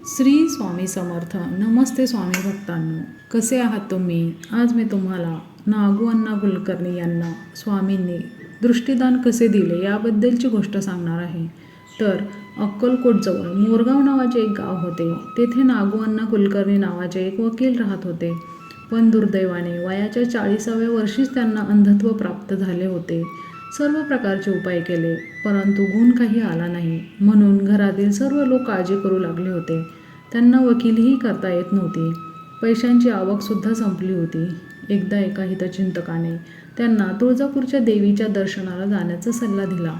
श्री स्वामी समर्थ. नमस्ते स्वामी भक्तांनो, कसे आहात तुम्ही? आज मी तुम्हाला नागू अण्णा कुलकर्णी यांना स्वामींनी दृष्टिदान कसे दिले याबद्दलची गोष्ट सांगणार आहे. तर अक्कलकोटजवळ मोरगाव नावाचे एक गाव होते. तेथे नागू अण्णा कुलकर्णी नावाचे एक वकील राहत होते. पण दुर्दैवाने वयाच्या 40व्या वर्षीच त्यांना अंधत्व प्राप्त झाले होते. सर्व प्रकारचे उपाय केले, परंतु गुण काही आला नाही. म्हणून घरातील सर्व लोक काळजी करू लागले होते. त्यांना वकिलीही करता येत नव्हती. पैशांची आवकसुद्धा संपली होती. एकदा एका हितचिंतकाने त्यांना तुळजापूरच्या देवीच्या दर्शनाला जाण्याचा सल्ला दिला.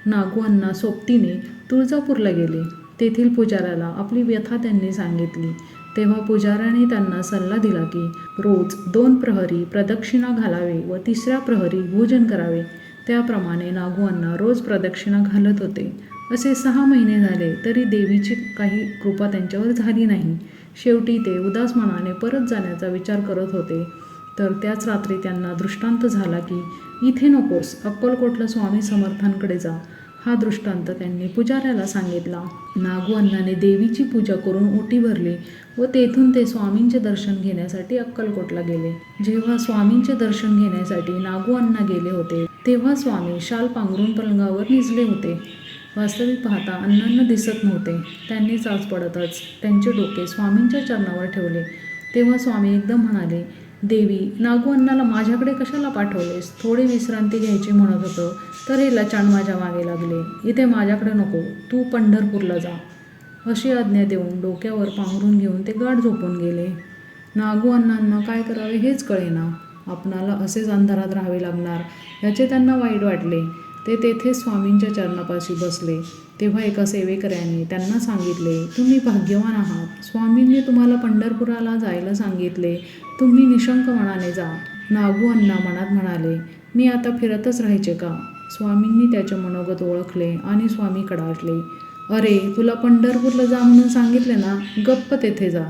नागू अण्णा सोबतीने तुळजापूरला गेले. तेथील पुजाऱ्याला आपली व्यथा त्यांनी सांगितली. तेव्हा पुजाऱ्याने त्यांना सल्ला दिला की रोज 2 प्रहरी प्रदक्षिणा घालावे व 3ऱ्या प्रहरी भोजन करावे. त्याप्रमाणे नागू अण्णा रोज प्रदक्षिणा घालत होते. असे 6 महिने झाले तरी देवीची काही कृपा त्यांच्यावर झाली नाही. शेवटी ते उदास मनाने परत जाण्याचा विचार करत होते. तर त्याच रात्री त्यांना दृष्टांत झाला की इथे नकोस, अक्कलकोटला स्वामी समर्थांकडे जा. हा दृष्टांत त्यांनी पुजाऱ्याला सांगितला. नागू अण्णाने देवीची पूजा करून ओटी भरली व तेथून ते स्वामींचे दर्शन घेण्यासाठी अक्कलकोटला गेले. जेव्हा स्वामींचे दर्शन घेण्यासाठी नागू अण्णा गेले होते तेव्हा स्वामी शाल पांघरून पलंगावर निजले होते. वास्तविक पाहता अण्णांना दिसत नव्हते. त्यांनी चाच पडतच त्यांचे डोके स्वामींच्या चरणावर ठेवले. तेव्हा स्वामी एकदम म्हणाले, देवी, नागू अण्णाला माझ्याकडे कशाला पाठवलेस? थोडी विश्रांती घ्यायची म्हणत होतं तर हे लचाण माझ्या मागे लागले. इथे माझ्याकडे नको, तू पंढरपूरला जा. अशी आज्ञा देऊन डोक्यावर पांघरून घेऊन ते गाढ झोपून गेले. नागू अण्णांना काय करावे हेच कळेना. आपणाला असेच अंधारात राहावे लागणार याचे त्यांना वाईट वाटले. ते तेथे स्वामींच्या चरणापाशी बसले. तेव्हा एका सेवेकऱ्याने त्यांना सांगितले, तुम्ही भाग्यवान आहात. स्वामींनी तुम्हाला पंढरपुराला जायला सांगितले. तुम्ही निशंक मनाने जा. नागू अण्णा मनात म्हणाले, मी आता फिरतच राहायचे का? स्वामींनी त्याचे मनोगत ओळखले आणि स्वामी कडाडले. अरे, तुला पंढरपूरला जा म्हणून सांगितले ना, गप्प तेथे जा.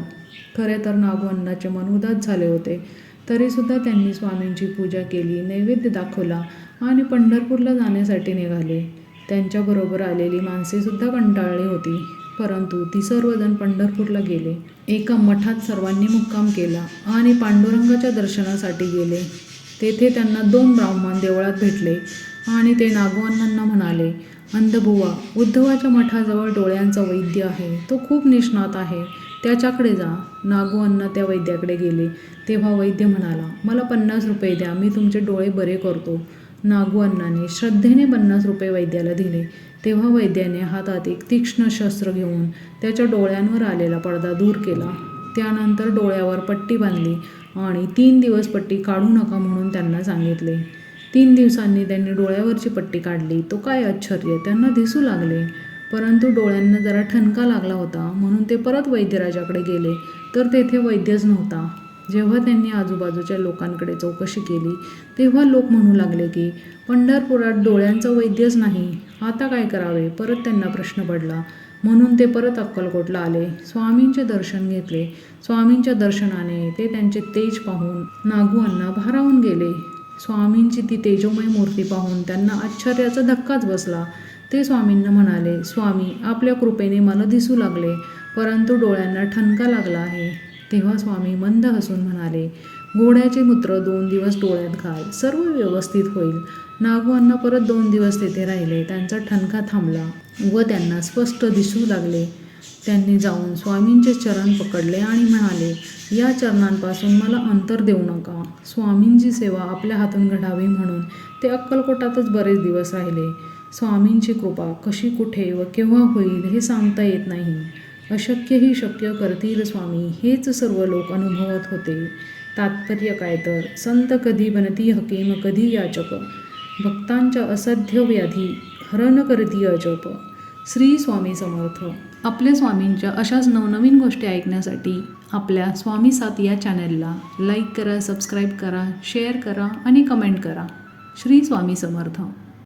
खरे तर नागू अण्णाचे मन उदास झाले होते. तरीसुद्धा त्यांनी स्वामींची पूजा केली, नैवेद्य दाखवला आणि पंढरपूरला जाण्यासाठी निघाले. त्यांच्याबरोबर आलेली माणसेसुद्धा कंटाळली होती. परंतु ती सर्वजण पंढरपूरला गेले. एका मठात सर्वांनी मुक्काम केला आणि पांडुरंगाच्या दर्शनासाठी गेले. तेथे त्यांना 2 ब्राह्मण देवळात भेटले आणि ते नागू अण्णांना म्हणाले, अंधबुवा, उद्धवाच्या मठाजवळ डोळ्यांचा वैद्य आहे. तो खूप निष्णात आहे. त्याच्याकडे जा. नागू अण्णा त्या वैद्याकडे गेले. तेव्हा वैद्य म्हणाला, मला 50 रुपये द्या, मी तुमचे डोळे बरे करतो. नागू अण्णाने श्रद्धेने 50 रुपये वैद्याला दिले. तेव्हा वैद्याने हातात एक तीक्ष्ण शस्त्र घेऊन त्याच्या डोळ्यांवर आलेला पडदा दूर केला. त्यानंतर डोळ्यावर पट्टी बांधली आणि 3 दिवस पट्टी काढू नका म्हणून त्यांना सांगितले. 3 दिवसांनी त्यांनी डोळ्यावरची पट्टी काढली. तो काय आश्चर्य, त्यांना दिसू लागले. परंतु डोळ्यांना जरा ठणका लागला होता म्हणून ते परत वैद्यराजाकडे गेले तर तेथे वैद्यच नव्हता. जेव्हा त्यांनी आजूबाजूच्या लोकांकडे चौकशी केली तेव्हा लोक म्हणू लागले की पंढरपुरात डोळ्यांचा वैद्यच नाही. आता काय करावे? परत त्यांना प्रश्न पडला. म्हणून ते परत अक्कलकोटला आले. स्वामींचे दर्शन घेतले. स्वामींच्या दर्शनाने ते त्यांचे तेज पाहून नागू अण्णा भारावून गेले. स्वामींची ती तेजोमय मूर्ती पाहून त्यांना आश्चर्याचा धक्काच बसला. ते स्वामींना म्हणाले, स्वामी, आपल्या कृपेने मला दिसू लागले, परंतु डोळ्यांना ठणका लागला आहे. तेव्हा स्वामी मंद हसून म्हणाले, घोड्याचे मूत्र 2 दिवस डोळ्यात घाल, सर्व व्यवस्थित होईल. नागू अण्णा परत 2 दिवस तेथे राहिले. त्यांचा ठणका थांबला व त्यांना स्पष्ट दिसू लागले. त्यांनी जाऊन स्वामींचे चरण पकडले आणि म्हणाले, या चरणांपासून मला अंतर देऊ नका. स्वामींची सेवा आपल्या हातून घडावी म्हणून ते अक्कलकोटातच बरेच दिवस राहिले. स्वामींची कृपा कशी, कुठे व केव्हा होईल हे सांगता येत नाही. अशक्यही शक्य करतील स्वामी, हेच सर्व लोक अनुभवत होते. तात्पर्य काय तर, संत कधी बनती हकीम, कधी याचक. भक्तांच्या असाध्य व्याधी हरण करती अजप. श्री स्वामी समर्थ. आपल्या स्वामींच्या अशाच नवनवीन गोष्टी ऐकण्यासाठी आपल्या स्वामी साथ या चॅनलला लाईक करा, सबस्क्राईब करा, शेअर करा आणि कमेंट करा. श्री स्वामी समर्थ.